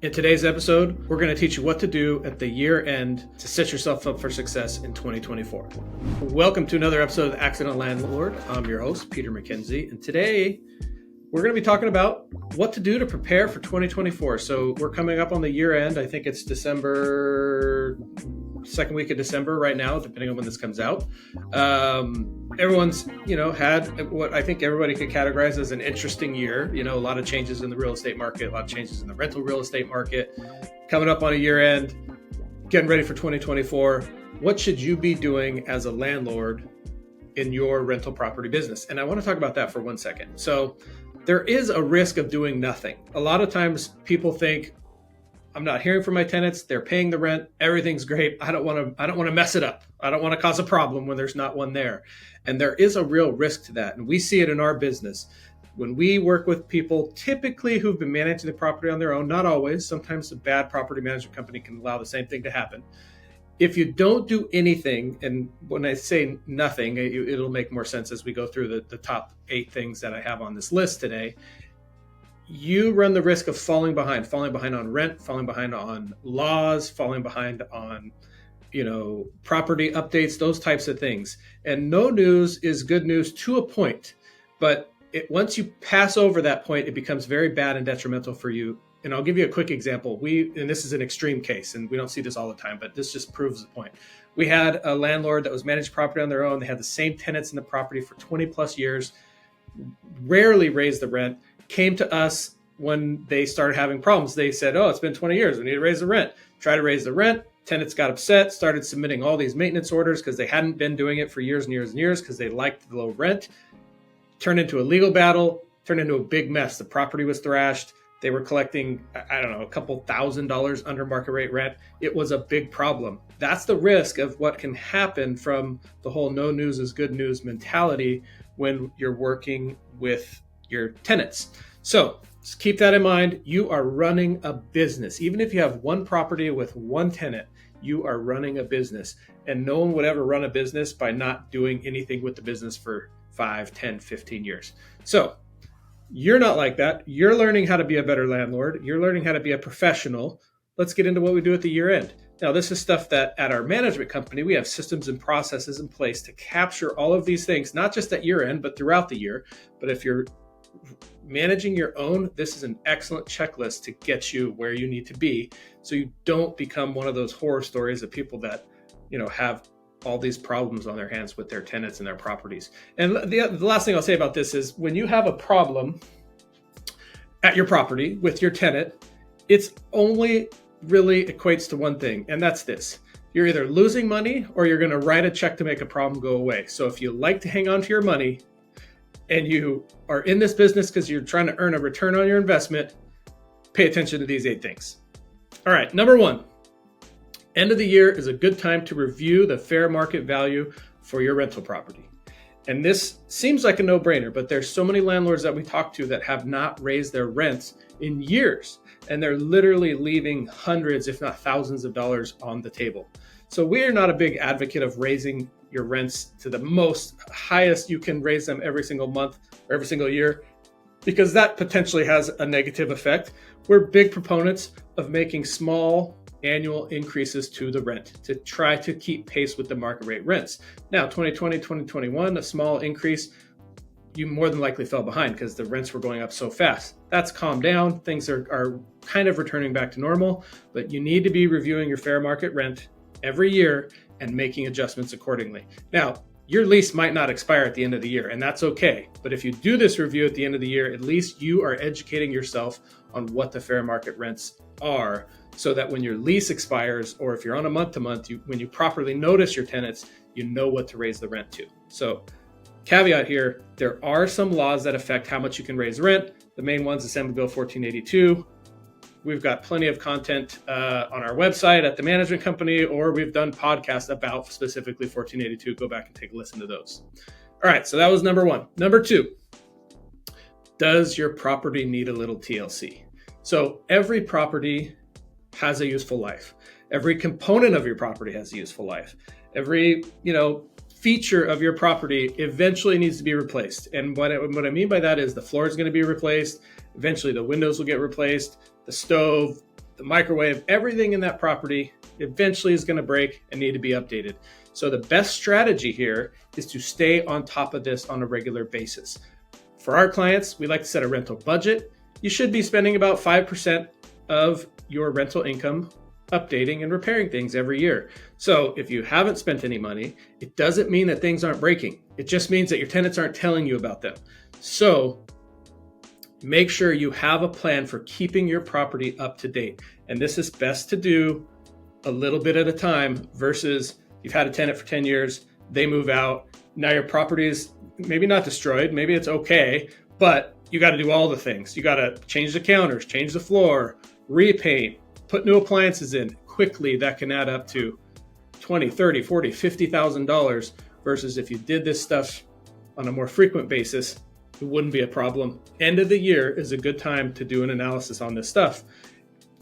In today's episode, we're going to teach you what to do at the year end to set yourself up for success in 2024. Welcome to another episode of the Accidental Landlord. I'm your host, Peter McKenzie, and today we're going to be talking about what to do to prepare for 2024. So we're coming up on the year end. I think it's second week of December right now, depending on when this comes out. Everyone's, had what I think everybody could categorize as an interesting year. A lot of changes in the real estate market, a lot of changes in the rental real estate market. Coming up on a year end, getting ready for 2024. What should you be doing as a landlord in your rental property business? And I want to talk about that for 1 second. So there is a risk of doing nothing. A lot of times people think, I'm not hearing from my tenants. They're paying the rent. Everything's great. I don't want to mess it up. I don't want to cause a problem when there's not one there. And there is a real risk to that. And we see it in our business. When we work with people, typically who've been managing the property on their own, not always, sometimes a bad property management company can allow the same thing to happen. If you don't do anything, and when I say nothing, it'll make more sense as we go through the top 8 things that I have on this list today. You run the risk of falling behind on rent, falling behind on laws, falling behind on, property updates, those types of things. And no news is good news to a point, but once you pass over that point, it becomes very bad and detrimental for you. And I'll give you a quick example. And this is an extreme case, and we don't see this all the time, but this just proves the point. We had a landlord that was managed property on their own. They had the same tenants in the property for 20 plus years, rarely raised the rent. Came to us when they started having problems. They said, it's been 20 years. We need to raise the rent. Try to raise the rent. Tenants got upset, started submitting all these maintenance orders because they hadn't been doing it for years and years and years because they liked the low rent. Turned into a legal battle, turned into a big mess. The property was thrashed. They were collecting, a couple $1,000s under market rate rent. It was a big problem. That's the risk of what can happen from the whole no news is good news mentality when you're working with your tenants. So just keep that in mind. You are running a business. Even if you have one property with one tenant, you are running a business. And no one would ever run a business by not doing anything with the business for 5, 10, 15 years. So you're not like that. You're learning how to be a better landlord. You're learning how to be a professional. Let's get into what we do at the year end. Now, this is stuff that at our management company, we have systems and processes in place to capture all of these things, not just at year end, but throughout the year. But if you're managing your own, this is an excellent checklist to get you where you need to be so you don't become one of those horror stories of people that, have all these problems on their hands with their tenants and their properties. And the last thing I'll say about this is when you have a problem at your property with your tenant, it's only really equates to one thing, and that's this. You're either losing money or you're going to write a check to make a problem go away. So if you like to hang on to your money and you are in this business because you're trying to earn a return on your investment, pay attention to these 8 things. All right, number 1, end of the year is a good time to review the fair market value for your rental property. And this seems like a no-brainer, but there's so many landlords that we talk to that have not raised their rents in years, and they're literally leaving hundreds, if not thousands of dollars on the table. So we are not a big advocate of raising your rents to the most highest you can raise them every single month or every single year, because that potentially has a negative effect. We're big proponents of making small annual increases to the rent to try to keep pace with the market rate rents. Now, 2020, 2021, a small increase, you more than likely fell behind because the rents were going up so fast. That's calmed down. Things are kind of returning back to normal, but you need to be reviewing your fair market rent every year and making adjustments accordingly. Now, your lease might not expire at the end of the year, and that's okay. But if you do this review at the end of the year, at least you are educating yourself on what the fair market rents are, so that when your lease expires, or if you're on a month-to-month, when you properly notice your tenants, you know what to raise the rent to. So caveat here, there are some laws that affect how much you can raise rent. The main one's Assembly Bill 1482. We've got plenty of content on our website at the management company, or we've done podcasts about specifically 1482. Go back and take a listen to those. All right, so that was number 1. Number 2, does your property need a little TLC? So every property has a useful life. Every component of your property has a useful life. Every, feature of your property eventually needs to be replaced. And what I mean by that is the floor is going to be replaced. Eventually the windows will get replaced. The stove, the microwave, everything in that property eventually is going to break and need to be updated. So the best strategy here is to stay on top of this on a regular basis. For our clients, we like to set a rental budget. You should be spending about 5% of your rental income updating and repairing things every year. So if you haven't spent any money, it doesn't mean that things aren't breaking. It just means that your tenants aren't telling you about them. So make sure you have a plan for keeping your property up to date. And this is best to do a little bit at a time versus you've had a tenant for 10 years, they move out. Now your property is maybe not destroyed, maybe it's okay, but you got to do all the things. You got to change the counters, change the floor, repaint, put new appliances in. Quickly, that can add up to $20, $30, $40, $50,000 versus if you did this stuff on a more frequent basis, it wouldn't be a problem. End of the year is a good time to do an analysis on this stuff.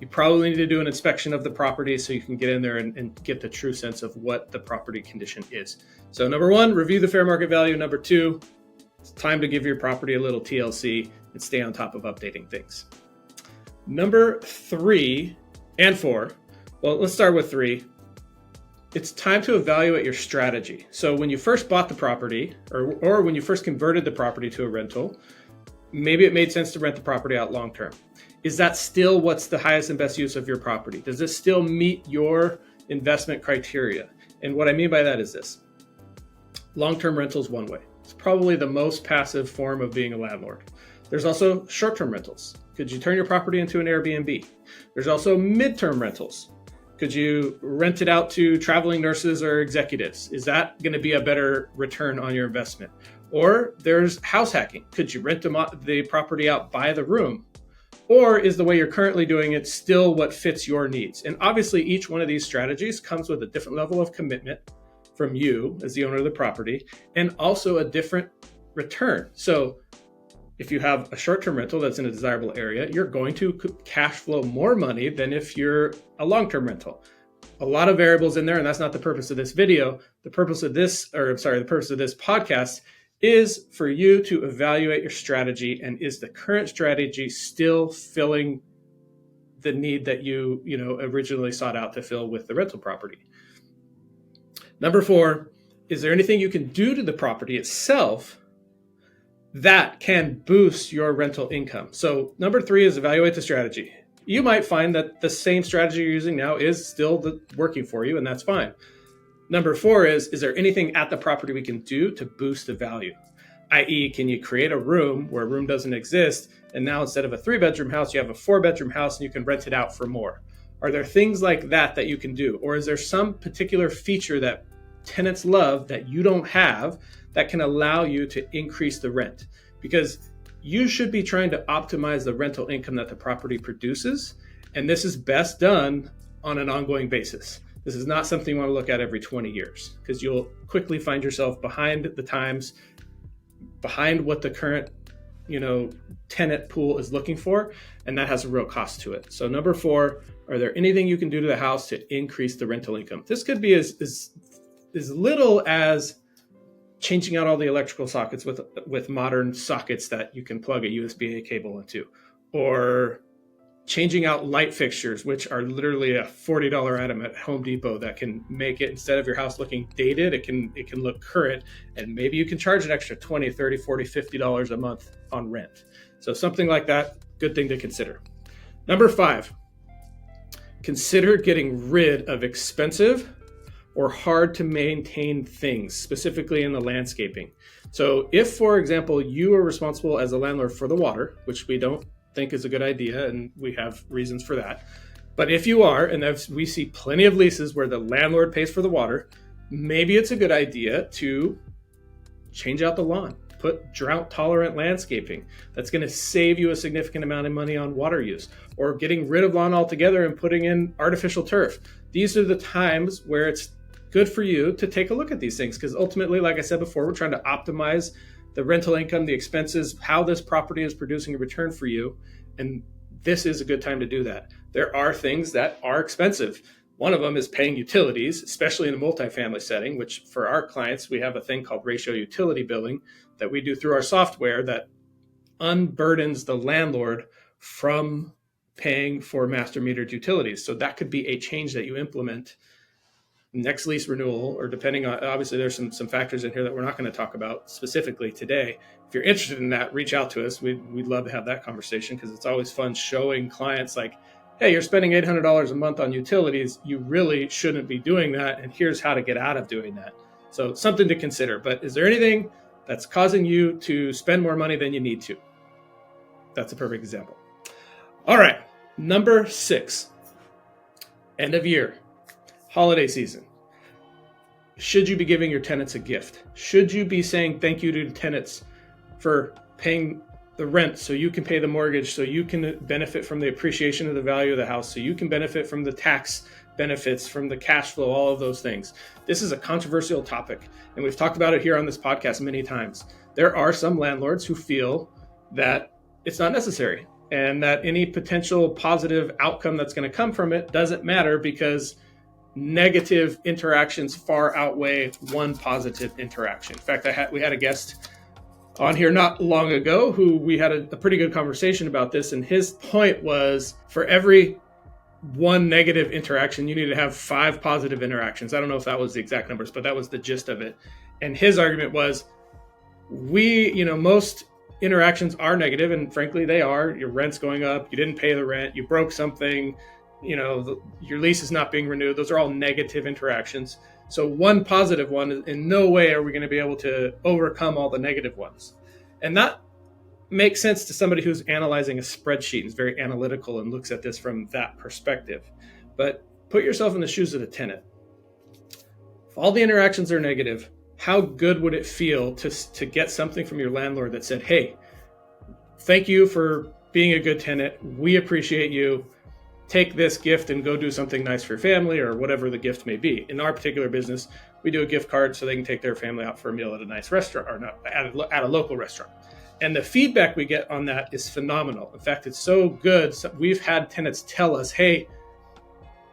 You probably need to do an inspection of the property so you can get in there and get the true sense of what the property condition is. So number one, review the fair market value. Number two, it's time to give your property a little TLC and stay on top of updating things. Number 3 and 4, well, let's start with 3. It's time to evaluate your strategy. So when you first bought the property or when you first converted the property to a rental, maybe it made sense to rent the property out long term. Is that still what's the highest and best use of your property? Does it still meet your investment criteria? And what I mean by that is this. Long-term rental is one way. It's probably the most passive form of being a landlord. There's also short-term rentals. Could you turn your property into an Airbnb? There's also mid-term rentals. Could you rent it out to traveling nurses or executives? Is that going to be a better return on your investment? Or there's house hacking. Could you rent the property out by the room? Or is the way you're currently doing it still what fits your needs? And obviously, each one of these strategies comes with a different level of commitment from you as the owner of the property, and also a different return. So if you have a short-term rental that's in a desirable area, you're going to cash flow more money than if you're a long-term rental. A lot of variables in there, and that's not the purpose of this video. The purpose of this podcast is for you to evaluate your strategy, and is the current strategy still filling the need that you originally sought out to fill with the rental property? Number 4, is there anything you can do to the property itself that can boost your rental income? So number 3 is evaluate the strategy. You might find that the same strategy you're using now is still working for you, and that's fine. Number 4 is there anything at the property we can do to boost the value? i.e., can you create a room where a room doesn't exist, and now instead of a 3-bedroom house, you have a 4-bedroom house and you can rent it out for more? Are there things like that you can do? Or is there some particular feature that tenants love that you don't have that can allow you to increase the rent? Because you should be trying to optimize the rental income that the property produces, and this is best done on an ongoing basis. This is not something you want to look at every 20 years because you'll quickly find yourself behind the times, behind what the current, tenant pool is looking for, and that has a real cost to it. So number 4, are there anything you can do to the house to increase the rental income? This could be as little as changing out all the electrical sockets with modern sockets that you can plug a USB-A cable into, or changing out light fixtures, which are literally a $40 item at Home Depot that can make it, instead of your house looking dated, it can look current, and maybe you can charge an extra $20, $30, $40, $50 a month on rent. So something like that, good thing to consider. Number 5, consider getting rid of expensive or hard to maintain things, specifically in the landscaping. So if, for example, you are responsible as a landlord for the water, which we don't think is a good idea, and we have reasons for that. But if you are, and we see plenty of leases where the landlord pays for the water, maybe it's a good idea to change out the lawn, put drought-tolerant landscaping. That's going to save you a significant amount of money on water use, or getting rid of lawn altogether and putting in artificial turf. These are the times where it's good for you to take a look at these things, because ultimately, like I said before, we're trying to optimize the rental income, the expenses, how this property is producing a return for you. And this is a good time to do that. There are things that are expensive. One of them is paying utilities, especially in a multifamily setting, which for our clients, we have a thing called ratio utility billing that we do through our software that unburdens the landlord from paying for master metered utilities. So that could be a change that you implement next lease renewal, or depending on, obviously there's some factors in here that we're not going to talk about specifically today. If you're interested in that, reach out to us. We'd love to have that conversation, because it's always fun showing clients like, hey, you're spending $800 a month on utilities. You really shouldn't be doing that. And here's how to get out of doing that. So something to consider. But is there anything that's causing you to spend more money than you need to? That's a perfect example. All right. Number 6, end of year, holiday season. Should you be giving your tenants a gift? Should you be saying thank you to tenants for paying the rent so you can pay the mortgage, so you can benefit from the appreciation of the value of the house, so you can benefit from the tax benefits, from the cash flow, all of those things? This is a controversial topic, and we've talked about it here on this podcast many times. There are some landlords who feel that it's not necessary, and that any potential positive outcome that's going to come from it doesn't matter, because negative interactions far outweigh one positive interaction. In fact, we had a guest on here not long ago who we had a pretty good conversation about this, and his point was, for every one negative interaction, you need to have 5 positive interactions. I don't know if that was the exact numbers, but that was the gist of it. And his argument was, most interactions are negative, and frankly they are. Your rent's going up, you didn't pay the rent, you broke something, your lease is not being renewed. Those are all negative interactions. So one positive one, in no way are we going to be able to overcome all the negative ones. And that makes sense to somebody who's analyzing a spreadsheet, is very analytical and looks at this from that perspective. But put yourself in the shoes of the tenant. If all the interactions are negative, how good would it feel to get something from your landlord that said, hey, thank you for being a good tenant. We appreciate you. Take this gift and go do something nice for your family, or whatever the gift may be. In our particular business, we do a gift card so they can take their family out for a meal at a nice restaurant, or not at a local restaurant. And the feedback we get on that is phenomenal. In fact, it's so good. We've had tenants tell us, hey,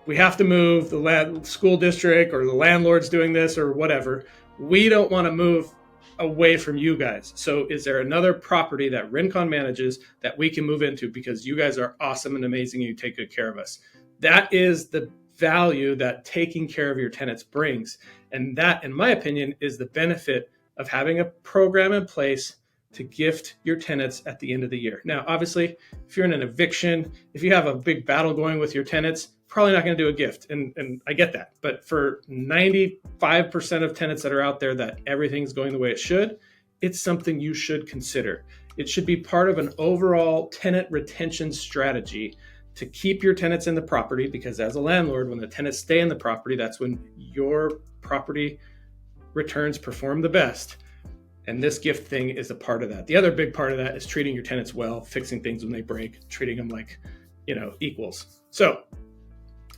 we have to move, the school district or the landlord's doing this or whatever. We don't want to move away from you guys. So is there another property that Rincon manages that we can move into, because you guys are awesome and amazing and you take good care of us? That is the value that taking care of your tenants brings. And that, in my opinion, is the benefit of having a program in place to gift your tenants at the end of the year. Now, obviously, if you're in an eviction, if you have a big battle going with your tenants, probably not going to do a gift. And I get that. But for 95% of tenants that are out there that everything's going the way it should, it's something you should consider. It should be part of an overall tenant retention strategy to keep your tenants in the property, because as a landlord, when the tenants stay in the property, that's when your property returns perform the best. And this gift thing is a part of that. The other big part of that is treating your tenants well, fixing things when they break, treating them like, equals. So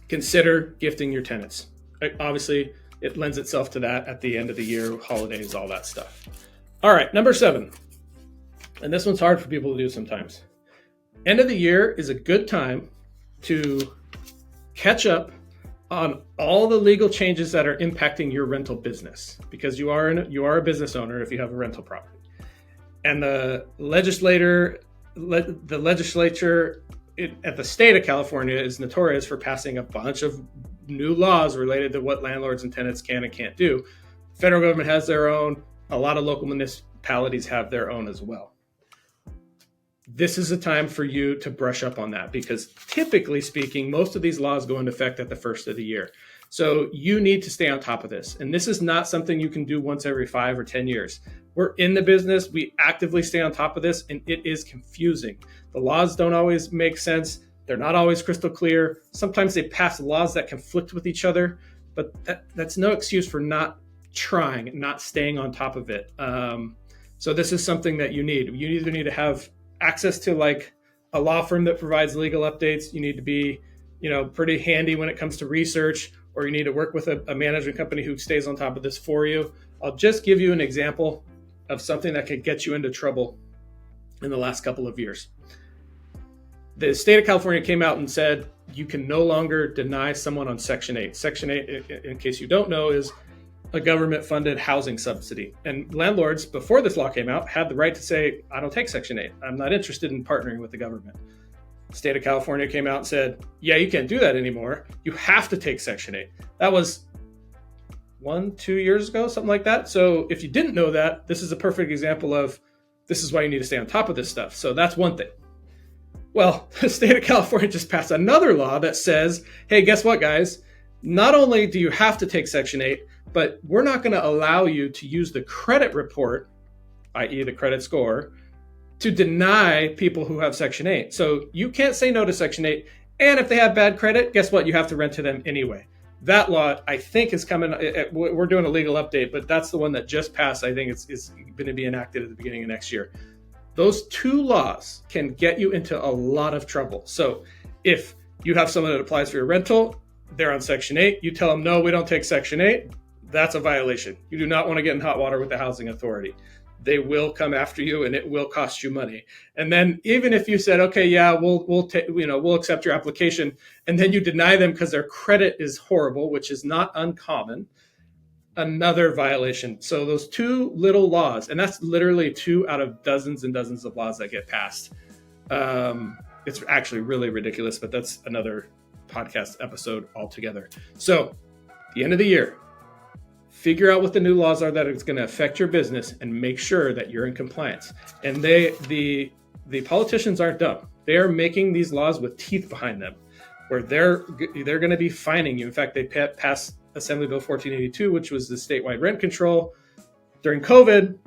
consider gifting your tenants. Obviously, it lends itself to that at the end of the year, holidays, all that stuff. All right, number 7. And this one's hard for people to do sometimes. End of the year is a good time to catch up on all the legal changes that are impacting your rental business, because you are a business owner if you have a rental property. And the legislature at the state of California is notorious for passing a bunch of new laws related to what landlords and tenants can and can't do. The federal government has their own. A lot of local municipalities have their own as well. This is a time for you to brush up on that, because typically speaking, most of these laws go into effect at the first of the year. So you need to stay on top of this. And this is not something you can do once every 5 or 10 years. We're in the business. We actively stay on top of this, and it is confusing. The laws don't always make sense. They're not always crystal clear. Sometimes they pass laws that conflict with each other, but that's no excuse for not trying, not staying on top of it. So this is something that you need. You either need to have access to like a law firm that provides legal updates. You need to be, pretty handy when it comes to research, or you need to work with a management company who stays on top of this for you. I'll just give you an example of something that could get you into trouble in the last couple of years. The state of California came out and said you can no longer deny someone on Section 8. Section 8, in case you don't know, is a government-funded housing subsidy. And landlords, before this law came out, had the right to say, I don't take Section 8. I'm not interested in partnering with the government. State of California came out and said, yeah, you can't do that anymore. You have to take Section 8. That was 1-2 years ago, something like that. So if you didn't know that, this is a perfect example of this is why you need to stay on top of this stuff. So that's one thing. Well, the state of California just passed another law that says, hey, guess what, guys? Not only do you have to take Section 8, but we're not going to allow you to use the credit report, i.e. the credit score, to deny people who have Section 8. So you can't say no to Section 8. And if they have bad credit, guess what? You have to rent to them anyway. That law, I think, is coming. We're doing a legal update, but that's the one that just passed. I think it's going to be enacted at the beginning of next year. Those two laws can get you into a lot of trouble. So if you have someone that applies for your rental, they're on Section 8, you tell them, no, we don't take Section 8, that's a violation. You do not want to get in hot water with the housing authority. They will come after you and it will cost you money. And then even if you said, okay, yeah, we'll accept your application, and then you deny them because their credit is horrible, which is not uncommon, another violation. So those two little laws, and that's literally 2 out of dozens and dozens of laws that get passed. It's actually really ridiculous, but that's another podcast episode altogether. So at the end of the year, figure out what the new laws are that it's going to affect your business and make sure that you're in compliance. And the politicians aren't dumb. They are making these laws with teeth behind them, where they're going to be fining you. In fact, they passed Assembly Bill 1482, which was the statewide rent control. During COVID,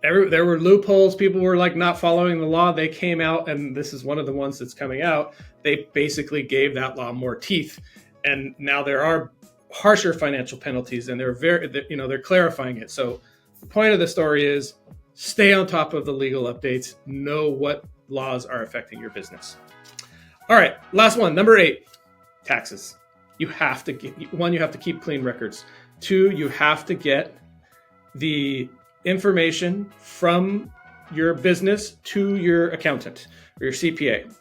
there were loopholes. People were like not following the law. They came out, and this is one of the ones that's coming out. They basically gave that law more teeth. And now there are harsher financial penalties, and they're clarifying it. So the point of the story is stay on top of the legal updates, know what laws are affecting your business. All right, last one, number 8, taxes. You have to keep clean records. 2, you have to get the information from your business to your accountant or your CPA.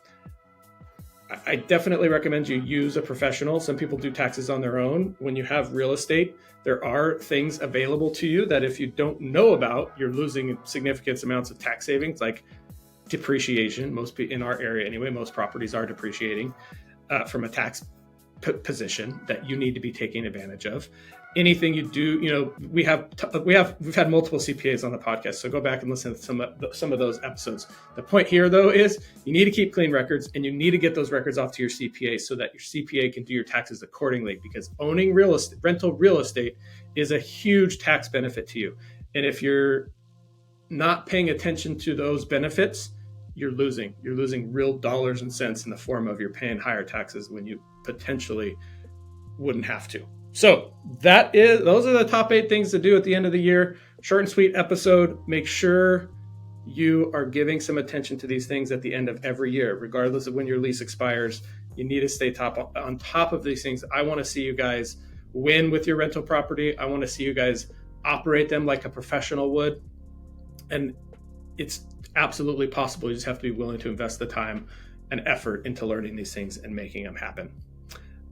I definitely recommend you use a professional. Some people do taxes on their own. When you have real estate, there are things available to you that if you don't know about, you're losing significant amounts of tax savings, like depreciation. Most in our area anyway, most properties are depreciating from a tax position that you need to be taking advantage of. Anything you do, we've had multiple CPAs on the podcast, so go back and listen to some of those episodes. The point here, though, is you need to keep clean records, and you need to get those records off to your CPA so that your CPA can do your taxes accordingly. Because owning rental real estate is a huge tax benefit to you, and if you're not paying attention to those benefits, you're losing real dollars and cents in the form of you're paying higher taxes when you potentially wouldn't have to. So those are the top 8 things to do at the end of the year. Short and sweet episode. Make sure you are giving some attention to these things at the end of every year, regardless of when your lease expires. You need to stay on top of these things. I want to see you guys win with your rental property. I want to see you guys operate them like a professional would. And it's absolutely possible. You just have to be willing to invest the time and effort into learning these things and making them happen.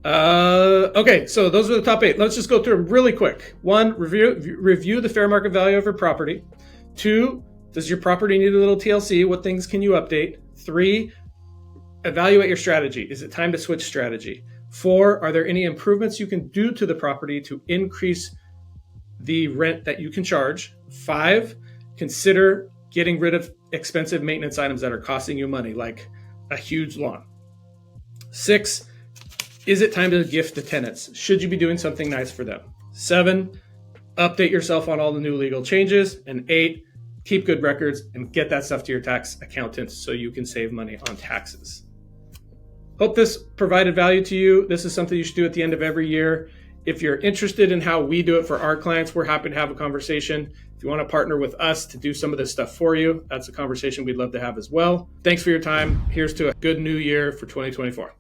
Okay, so those are the top 8. Let's just go through them really quick. 1, review the fair market value of your property. 2, does your property need a little TLC? What things can you update? 3, evaluate your strategy. Is it time to switch strategy? 4, are there any improvements you can do to the property to increase the rent that you can charge? 5, consider getting rid of expensive maintenance items that are costing you money, like a huge lawn. 6, is it time to gift the tenants? Should you be doing something nice for them? 7, update yourself on all the new legal changes. And 8, keep good records and get that stuff to your tax accountant so you can save money on taxes. Hope this provided value to you. This is something you should do at the end of every year. If you're interested in how we do it for our clients, we're happy to have a conversation. If you want to partner with us to do some of this stuff for you, that's a conversation we'd love to have as well. Thanks for your time. Here's to a good new year for 2024.